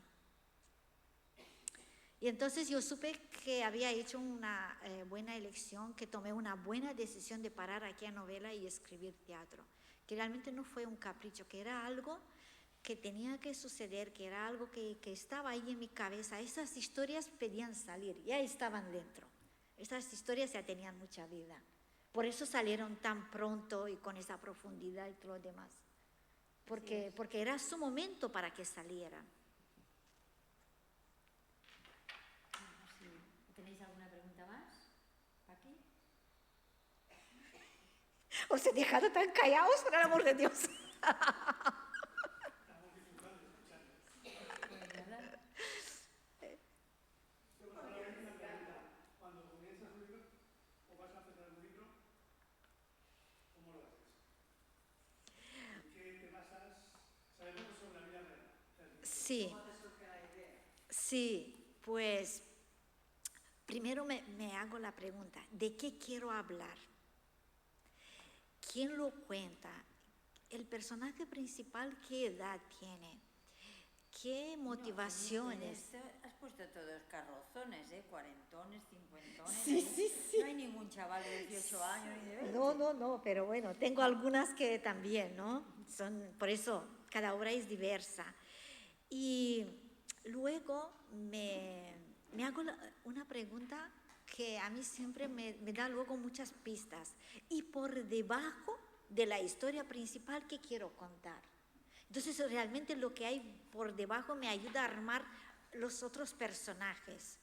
B: Y entonces yo supe que había hecho una buena elección, que tomé una buena decisión de parar aquella novela y escribir teatro. Que realmente no fue un capricho, que era algo que tenía que suceder, que era algo que estaba ahí en mi cabeza. Esas historias pedían salir, ya estaban dentro. Esas historias ya tenían mucha vida. Por eso salieron tan pronto y con esa profundidad y todo lo demás. Porque era su momento para que salieran.
A: ¿Tenéis alguna pregunta más? ¿Paqui?
B: Os he dejado tan callados, por el amor de Dios.
C: Cuando comienzas un libro o vas a empezar un libro, ¿cómo lo haces? ¿En qué te basas? Sabemos que sobre la vida real.
B: Sí.
C: ¿Cómo te surge la idea?
B: Sí, pues primero me hago la pregunta, ¿de qué quiero hablar? ¿Quién lo cuenta? ¿El personaje principal qué edad tiene? qué motivaciones.
D: En esto has puesto todos carrozones, cuarentones, cincuentones.
B: Sí,
D: ahí.
B: sí, sí.
D: No hay ningún chaval de 18 años ni de 20.
B: No, pero bueno, tengo algunas que también, ¿no? Por eso, cada obra es diversa. Y luego me hago una pregunta que a mí siempre me da luego muchas pistas. Y por debajo de la historia principal que quiero contar. Entonces, realmente lo que hay por debajo me ayuda a armar los otros personajes.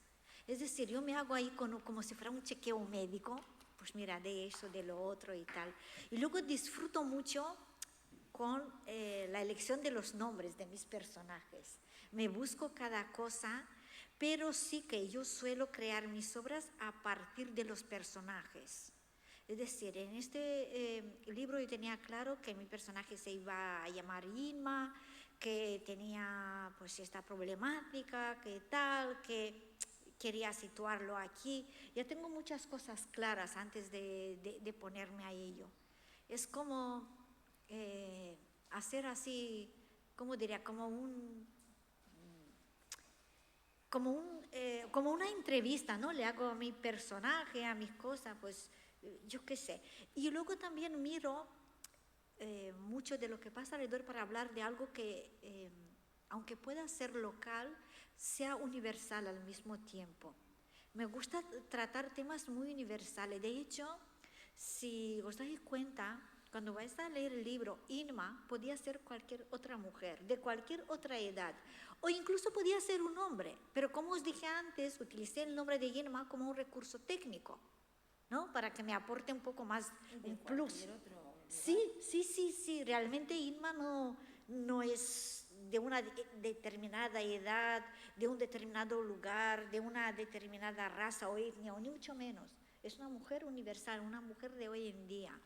B: Es decir, yo me hago ahí como si fuera un chequeo médico, pues mira, de eso, de lo otro y tal. Y luego disfruto mucho con la elección de los nombres de mis personajes. Me busco cada cosa, pero sí que yo suelo crear mis obras a partir de los personajes. Es decir, en este libro yo tenía claro que mi personaje se iba a llamar Inma, que tenía pues esta problemática, que tal, que quería situarlo aquí. Ya tengo muchas cosas claras antes de ponerme a ello. Es como hacer así, ¿cómo diría? Como una entrevista, ¿no? Le hago a mi personaje, a mis cosas, pues yo qué sé. Y luego también miro mucho de lo que pasa alrededor para hablar de algo que, aunque pueda ser local, sea universal al mismo tiempo. Me gusta tratar temas muy universales. De hecho, si os dais cuenta, cuando vais a leer el libro, Inma podía ser cualquier otra mujer, de cualquier otra edad, o incluso podía ser un hombre, pero como os dije antes, utilicé el nombre de Inma como un recurso técnico, ¿no? Para que me aporte un poco más, un plus. Sí, realmente Inma no es de una determinada edad, de un determinado lugar, de una determinada raza o etnia, ni mucho menos. Es una mujer universal, una mujer de hoy en día.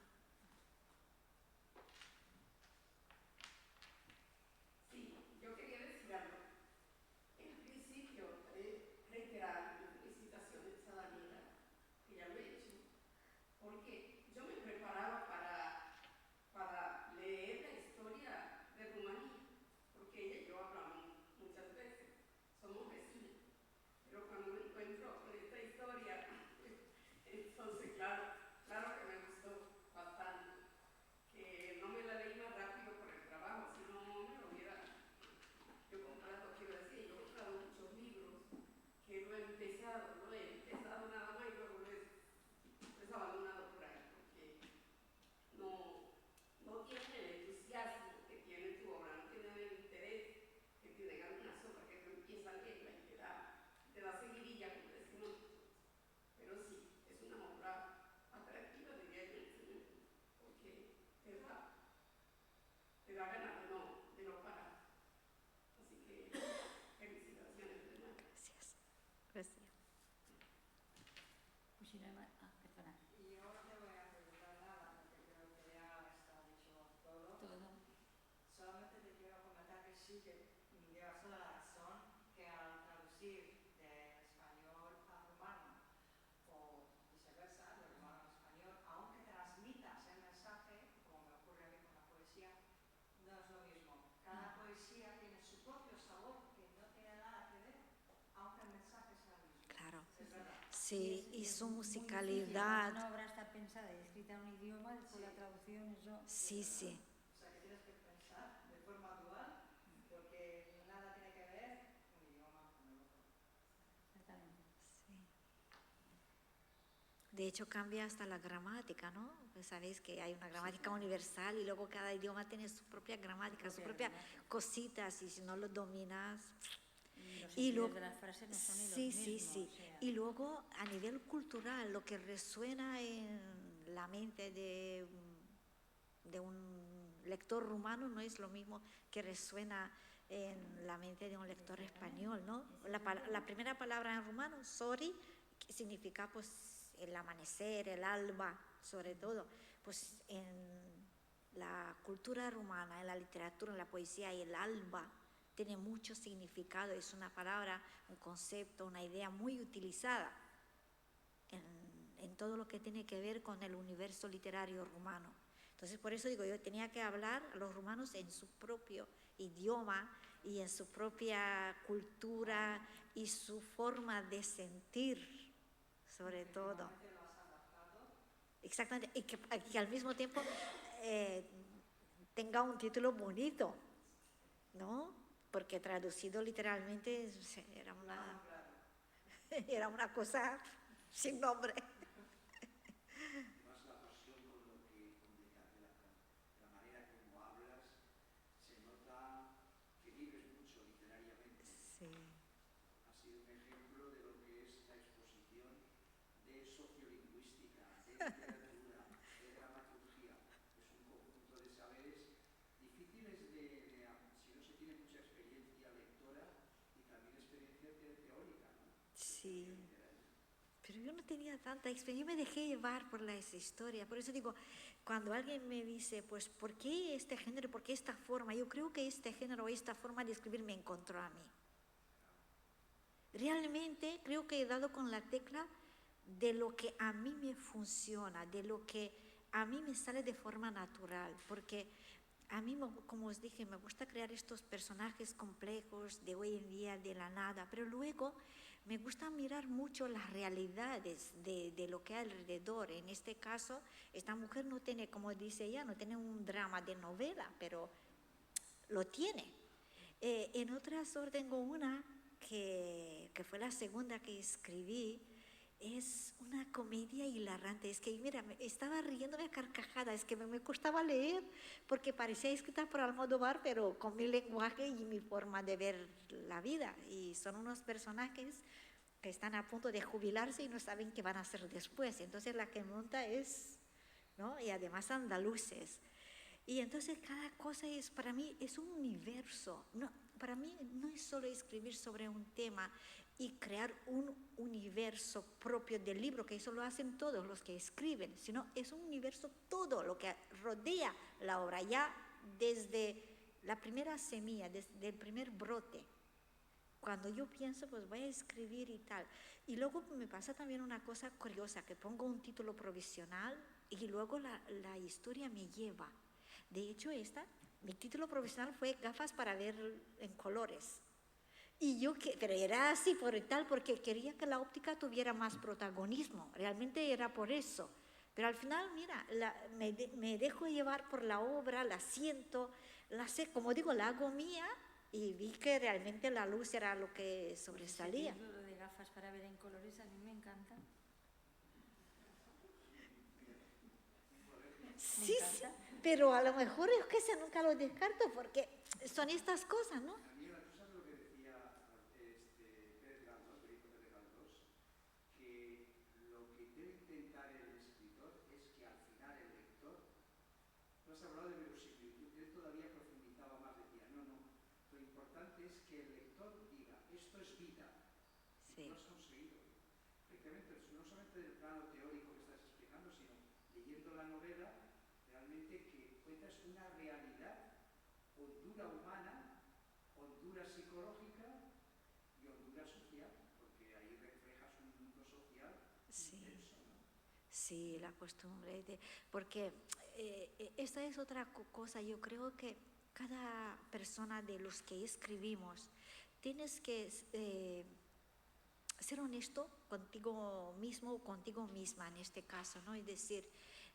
B: Sí, y su musicalidad.
D: Una obra está pensada y escrita en un idioma, después la traducción, eso.
B: Sí.
E: O sea, que tienes que pensar de forma dual, porque nada tiene que ver un idioma con el otro.
D: Exactamente.
B: Sí. De hecho, cambia hasta la gramática, ¿no? Pues sabéis que hay una gramática universal y luego cada idioma tiene su propia gramática, sus propias cositas, y si no lo dominas.
D: Y luego, de las frases no son ni los mismos,
B: sí.
D: O sea.
B: Y luego, a nivel cultural, lo que resuena en la mente de un lector rumano no es lo mismo que resuena en la mente de un lector español, ¿no? La primera palabra en rumano, sori, que significa pues el amanecer, el alba, sobre todo. Pues en la cultura rumana, en la literatura, en la poesía, el alba tiene mucho significado, es una palabra, un concepto, una idea muy utilizada en todo lo que tiene que ver con el universo literario rumano. Entonces, por eso digo, yo tenía que hablar a los rumanos en su propio idioma, y en su propia cultura y su forma de sentir, sobre todo. Exactamente, y que al mismo tiempo tenga un título bonito, ¿no? Porque traducido literalmente era una cosa sin nombre.
C: Además, la pasión con lo que, la manera como hablas, se nota que vives mucho literariamente.
B: Sí.
C: Ha sido un ejemplo de lo que es la exposición de sociolingüística, de literatura, de dramaturgia. Es un conjunto de saberes difíciles si no se tiene mucha experiencia lectora y también experiencia teórica, ¿no?
B: Sí. Pero yo no tenía tanta experiencia, yo me dejé llevar por esa historia. Por eso digo, cuando alguien me dice, pues, ¿por qué este género, por qué esta forma? Yo creo que este género, esta forma de escribir me encontró a mí. Realmente creo que he dado con la tecla de lo que a mí me funciona, de lo que a mí me sale de forma natural, porque a mí, como os dije, me gusta crear estos personajes complejos de hoy en día, de la nada, pero luego me gusta mirar mucho las realidades de lo que hay alrededor. En este caso, esta mujer no tiene, como dice ella, no tiene un drama de novela, pero lo tiene. En otras tengo una que fue la segunda que escribí. Es una comedia hilarante. Es que, mira, estaba riéndome a carcajada. Es que me costaba leer porque parecía escrita por Almodóvar, pero con mi lenguaje y mi forma de ver la vida. Y son unos personajes que están a punto de jubilarse y no saben qué van a hacer después. Entonces la que monta es, ¿no? Y además andaluces. Y entonces cada cosa para mí es un universo. No, para mí no es solo escribir sobre un tema y crear un universo propio del libro, que eso lo hacen todos los que escriben, sino es un universo todo lo que rodea la obra, ya desde la primera semilla, desde el primer brote. Cuando yo pienso, pues voy a escribir y tal. Y luego me pasa también una cosa curiosa, que pongo un título provisional y luego la historia me lleva. De hecho, mi título provisional fue Gafas para ver en colores. Pero era así porque quería que la óptica tuviera más protagonismo. Realmente era por eso. Pero al final, mira, me dejo llevar por la obra, la siento, la sé, como digo, la hago mía y vi que realmente la luz era lo que sobresalía.
D: Pues lo de Gafas para ver en colores a mí me encanta.
B: Sí, sí, pero a lo mejor es que ese nunca lo descarto porque son estas cosas, ¿no?
C: Daniela, ¿tú sabes lo que decía Pérez Galdós, Benito Pérez Galdós? Que lo que debe intentar el escritor es que al final el lector, tú has hablado de verosimilitud, él todavía profundizaba más, decía, no, lo importante es que el lector diga, esto es vida,
B: Sí.
C: y lo has conseguido. Precisamente, no solamente del plano teórico que estás explicando, sino leyendo la novela, realmente que cuentas una realidad, hondura humana, hondura psicológica y hondura social, porque ahí reflejas un mundo social intenso, ¿no?
B: Sí, la costumbre, porque esta es otra cosa, yo creo que cada persona de los que escribimos tienes que ser honesto contigo mismo o contigo misma en este caso, ¿no? Es decir,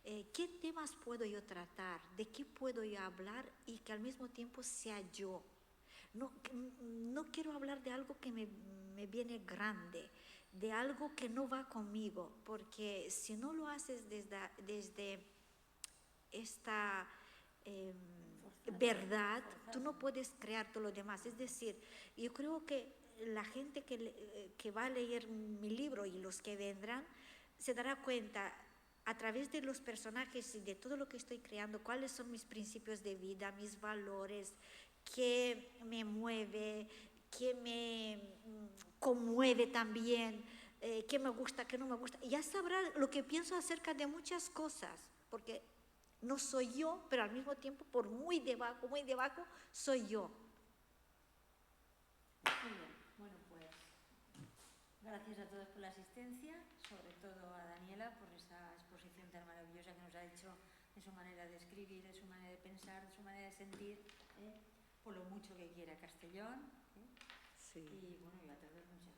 B: ¿qué temas puedo yo tratar? ¿De qué puedo yo hablar? Y que al mismo tiempo sea yo. No quiero hablar de algo que me viene grande, de algo que no va conmigo, porque si no lo haces desde esta verdad, tú no puedes crear todo lo demás. Es decir, yo creo que la gente que va a leer mi libro y los que vendrán se dará cuenta a través de los personajes y de todo lo que estoy creando, cuáles son mis principios de vida, mis valores, qué me mueve, qué me conmueve también, qué me gusta, qué no me gusta. Ya sabrá lo que pienso acerca de muchas cosas, porque no soy yo, pero al mismo tiempo, por muy debajo, soy yo.
D: Muy bien, bueno, pues gracias a todos por la asistencia, sobre todo a Daniela por esa exposición tan maravillosa que nos ha hecho de su manera de escribir, de su manera de pensar, de su manera de sentir. por lo mucho que quiere a Castellón.
A: Sí.
D: Y bueno, y a todos muchas